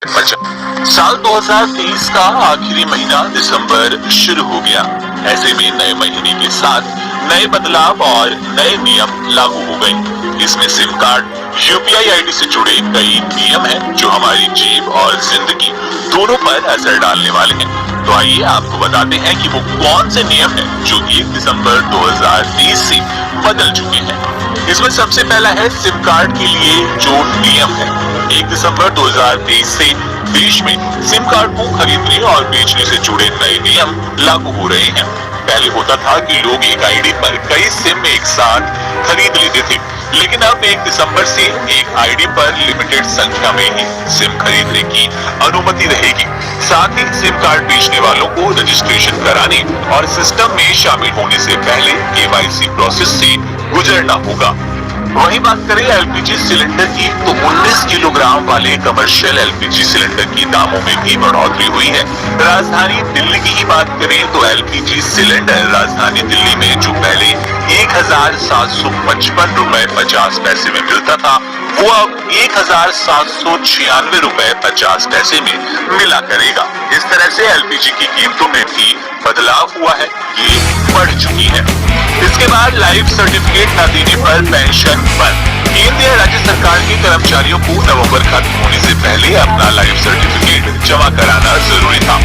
साल 2023 का आखिरी महीना दिसंबर शुरू हो गया। ऐसे में नए महीने के साथ नए बदलाव और नए नियम लागू हो गए। इसमें सिम कार्ड, यूपीआई आईडी से जुड़े कई नियम हैं जो हमारी जेब और जिंदगी दोनों पर असर डालने वाले हैं। तो आइए आपको बताते हैं कि वो कौन से नियम हैं जो 1 दिसंबर 2023 से बदल चुके हैं। इसमें सबसे पहला है सिम कार्ड के लिए जो नियम है। 1 दिसंबर 2023 से देश में सिम कार्ड को खरीदने और बेचने से जुड़े नए नियम लागू हो रहे हैं। पहले होता था कि लोग एक आईडी पर कई सिम एक साथ खरीद लेते थे, लेकिन अब 1 दिसंबर से एक आईडी पर लिमिटेड संख्या में ही सिम खरीदने की अनुमति रहेगी। साथ ही सिम कार्ड बेचने वालों को रजिस्ट्रेशन कराने और सिस्टम में शामिल होने से पहले केवाईसी प्रोसेस से गुजरना होगा। वहीं बात करें एलपीजी सिलेंडर की, तो 19 किलोग्राम वाले कमर्शियल एलपीजी सिलेंडर की दामों में भी बढ़ोतरी हुई है। राजधानी दिल्ली की ही बात करें तो एलपीजी सिलेंडर राजधानी दिल्ली में जो पहले 1755 रुपए 50 पैसे में मिलता था, वो अब 1796 रुपए 50 पैसे में मिला करेगा। इस तरह से एलपीजी की कीमतों में भी बदलाव हुआ है, ये बढ़ चुकी है। इसके बाद लाइफ सर्टिफिकेट न देने पर पेंशन बंद। केंद्र या राज्य सरकार के कर्मचारियों को नवंबर खत्म होने से पहले अपना लाइफ सर्टिफिकेट जमा कराना जरूरी था।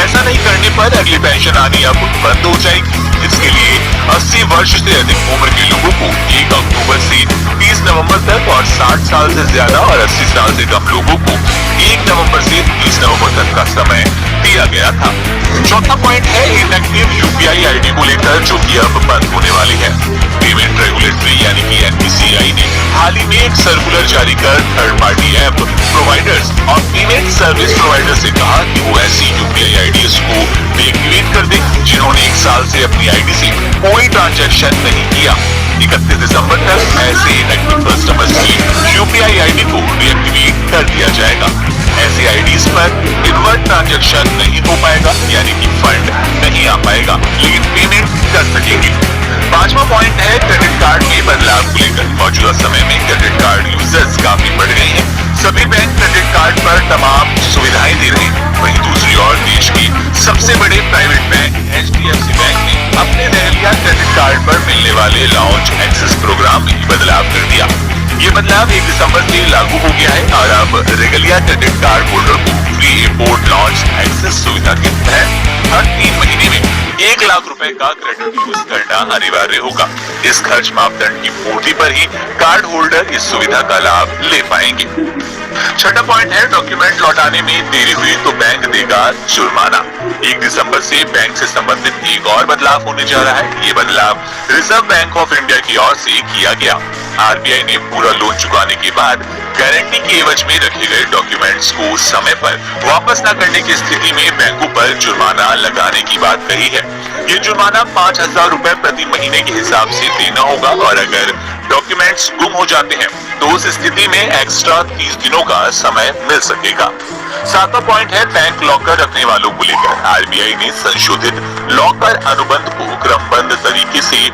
ऐसा नहीं करने पर अगली पेंशन आनी अब बंद हो जाएगी। इसके लिए 80 वर्ष से अधिक उम्र के लोगों को 1 अक्टूबर से 30 नवंबर तक और 60 साल से ज्यादा और 80 साल से कम लोगों को 1 नवंबर से 30 नवंबर तक का समय दिया गया था। चौथा पॉइंट है इनएक्टिव यूपीआई आईडी को लेकर, जो कि अब बंद होने वाली है। पेमेंट रेगुलेटरी यानी कि एनपीसीआई ने हाल ही में एक सर्कुलर जारी कर थर्ड पार्टी ऐप प्रोवाइडर्स और पेमेंट सर्विस प्रोवाइडर से कहा कि वो ऐसी यूपीआई आईडीज को डीएक्टिवेट कर दे जिन्होंने 1 साल से अपनी आईडी से कोई ट्रांजैक्शन नहीं किया। 31 दिसंबर तक ऐसे इनएक्टिव कस्टमर्स की यूपीआई आईडी को डीएक्टिवेट कर दिया जाएगा। ऐसी आईडीज पर इनवर्ट ट्रांजैक्शन नहीं हो पाएगा, यानी कि फंड नहीं आ पाएगा, लेकिन पेमेंट कर सकेंगे। 5वां पॉइंट है क्रेडिट कार्ड में बदलाव को लेकर। मौजूदा समय में क्रेडिट कार्ड यूजर्स काफी बढ़ गए हैं। सभी बैंक क्रेडिट कार्ड पर तमाम सुविधाएं दे रहे हैं। वहीं दूसरी ओर देश के सबसे बड़े प्राइवेट बैंक एचडीएफसी बैंक ने अपने रेगलिया क्रेडिट कार्ड पर मिलने वाले लॉन्च एक्सेस प्रोग्राम में बदलाव कर दिया। ये बदलाव 1 दिसंबर से लागू हो गया है और अब रेगलिया क्रेडिट कार्ड होल्डर को फ्री इम्पोर्ट लॉन्च एक्सेस सुविधा के तहत हर 3 महीने में 1 लाख रुपए का क्रेडिट यूज करना अनिवार्य होगा। इस खर्च मापदंड की पूर्ति पर ही कार्ड होल्डर इस सुविधा का लाभ ले पाएंगे। छठा पॉइंट है डॉक्यूमेंट लौटाने में देरी हुई तो बैंक देगा जुर्माना। 1 दिसंबर से बैंक से संबंधित एक और बदलाव होने जा रहा है। ये बदलाव रिजर्व बैंक ऑफ इंडिया की ओर से किया गया। आरबीआई ने पूरा लोन चुकाने के बाद गारंटी के एवज में रखे गए डॉक्यूमेंट्स को समय पर वापस न करने की स्थिति में बैंकों पर जुर्माना लगाने की बात कही है। ये जुर्माना 5,000 रुपए प्रति महीने के हिसाब से देना होगा और अगर डॉक्यूमेंट्स गुम हो जाते हैं तो उस स्थिति में एक्स्ट्रा 30 दिनों का समय मिल सकेगा। 7वां पॉइंट है बैंक लॉकर रखने वालों को लेकर। आरबीआई ने संशोधित लॉकर अनुबंध को क्रमबद्ध तरीके से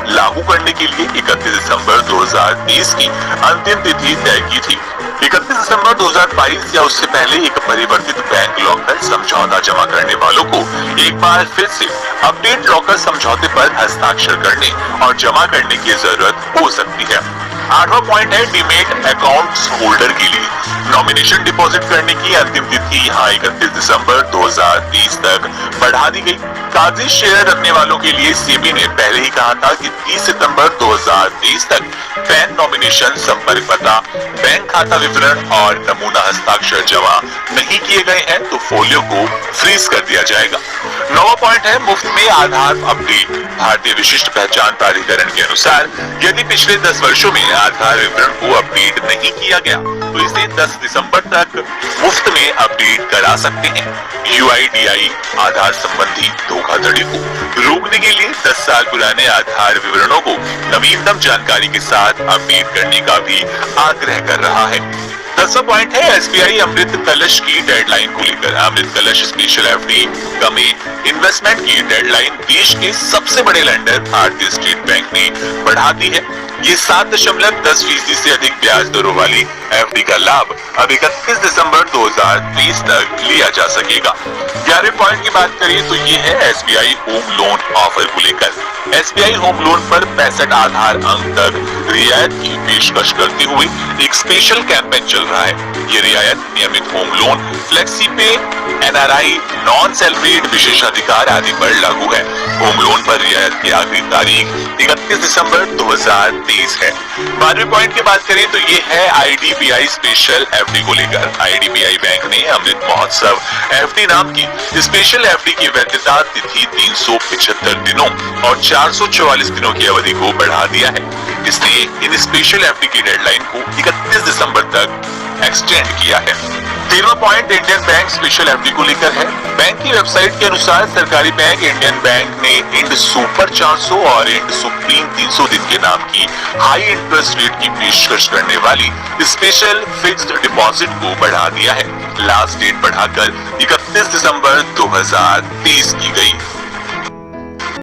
लागू करने के लिए 31 दिसंबर 2023 की अंतिम तिथि तय की थी। 31 दिसंबर 2022 या उससे पहले एक परिवर्तित बैंक लॉकर समझौता जमा करने वालों को एक बार फिर से अपडेट लॉकर समझौते पर हस्ताक्षर करने और जमा करने की जरूरत हो सकती है। 8वां पॉइंट है डीमेट अकाउंट्स होल्डर के लिए नॉमिनेशन डिपॉजिट करने की अंतिम तिथि यहाँ 31 दिसंबर 2023 तक बढ़ा दी गई। कागजी शेयर रखने वालों के लिए सेबी ने पहले ही कहा था कि 30 सितंबर 2023 तक पैन नॉमिनेशन, संपर्क पता, बैंक खाता विवरण और नमूना हस्ताक्षर जमा नहीं किए गए हैं तो फोलियो को फ्रीज कर दिया जाएगा। 9वां पॉइंट है मुफ्त में आधार अपडेट। भारतीय विशिष्ट पहचान प्राधिकरण के अनुसार यदि पिछले 10 वर्षों में आधार विवरण को अपडेट नहीं किया गया तो इसे 10 दिसंबर तक मुफ्त में अपडेट करा सकते हैं। यूआईडीआई आधार संबंधी धोखाधड़ी को रोकने के लिए 10 साल पुराने आधार विवरणों को नवीनतम जानकारी के साथ अपडेट करने का भी आग्रह कर रहा है। 10वां पॉइंट है एसबीआई अमृत कलश की डेडलाइन को लेकर। अमृत कलश स्पेशल एफडी में इन्वेस्टमेंट की डेडलाइन देश के सबसे बड़े लेंडर भारतीय स्टेट बैंक ने बढ़ा दी है। ये 7.10% से अधिक ब्याज दरों वाली एफडी का लाभ अब 31 दिसंबर 2023 तक लिया जा सकेगा। 11वें पॉइंट की बात करें तो ये है एसबीआई होम लोन ऑफर को लेकर। एसबीआई होम लोन पर 65 आधार अंक तक रियायत की पेशकश करते हुए एक स्पेशल कैंपेन चल रहा है। ये रियायत नियमित होम लोन, फ्लेक्सी पे, एनआरआई, नॉन सैलरीड विशेषाधिकार आदि पर लागू है। होम लोन पर रियायत की आखिरी तारीख 31 दिसंबर 2023 है। 12वें पॉइंट की बात करें तो ये है आईडीबीआई स्पेशल एफडी को लेकर। आईडीबीआई बैंक ने अमृत महोत्सव एफडी नाम की स्पेशल एफडी की वैधता तिथि 375 दिनों और 444 दिनों की अवधि को बढ़ा दिया है। इसलिए इन स्पेशल एफडी की डेडलाइन को 31 दिसंबर तक एक्सटेंड किया है। 13वां point Indian bank special FD को लेकर है। बैंक की वेबसाइट के अनुसार सरकारी बैंक इंडियन बैंक ने इंड सुपर 400 और इंड सुप्रीम 300 दिन के नाम की हाई इंटरेस्ट रेट की पेशकश करने वाली स्पेशल फिक्स्ड डिपॉजिट को बढ़ा दिया है। लास्ट डेट बढ़ाकर 31 दिसंबर 2023 की गई।